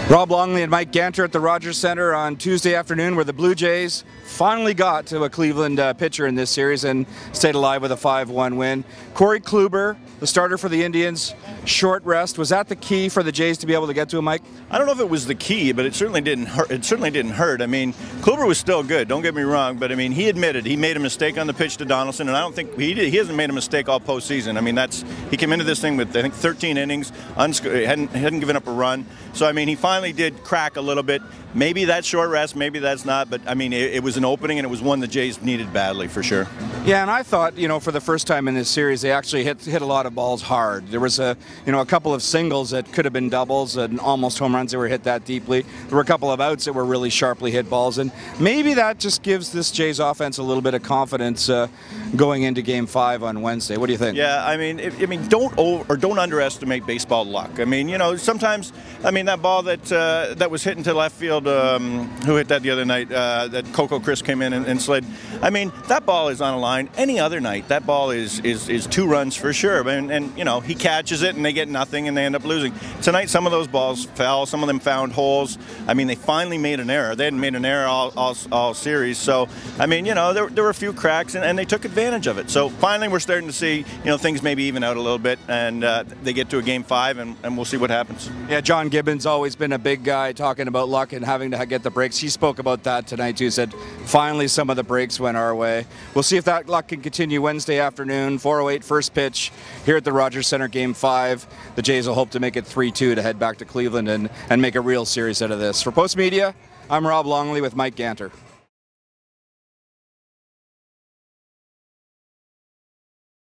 Rob Longley and Mike Ganter at the Rogers Centre on Tuesday afternoon, where the Blue Jays finally got to a Cleveland pitcher in this series and stayed alive with a 5-1 win. Corey Kluber, the starter for the Indians, short rest. Was that the key for the Jays to be able to get to him, Mike? I don't know if it was the key, but it certainly didn't hurt. It certainly didn't hurt. I mean, Kluber was still good. Don't get me wrong, but I mean, he admitted he made a mistake on the pitch to Donaldson, and I don't think he did. He hasn't made a mistake all postseason. I mean, he came into this thing with I think 13 innings, hadn't given up a run. So I mean, he finally did crack a little bit. Maybe that's short rest, maybe that's not. But I mean, it was an opening, and it was one the Jays needed badly for sure. Yeah, and I thought, for the first time in this series, they actually hit a lot of balls hard. There was a couple of singles that could have been doubles and almost home runs that were hit that deeply. There were a couple of outs that were really sharply hit balls, and maybe that just gives this Jays offense a little bit of confidence going into Game 5 on Wednesday. What do you think? Yeah, I mean, don't underestimate baseball luck. I mean, sometimes, that ball that was hit into left field, who hit that the other night? That Coco Chris came in and slid. I mean, that ball is on a line. Any other night, that ball is 2 runs for sure. And he catches it and they get nothing and they end up losing. Tonight, some of those balls fell. Some of them found holes. I mean, they finally made an error. They hadn't made an error all series. So, I mean, there were a few cracks and they took advantage of it. So finally, we're starting to see things maybe even out a little bit, and they get to a Game 5 and we'll see what happens. Yeah, John Gibbons always been a big guy talking about luck and having to get the breaks. He spoke about that tonight too. Said finally some of the breaks went our way. We'll see if that luck can continue Wednesday afternoon. 4:08 first pitch here at the Rogers Centre, Game 5. The Jays will hope to make it 3-2 to head back to Cleveland and make a real series out of this. For Post Media, I'm Rob Longley with Mike Ganter.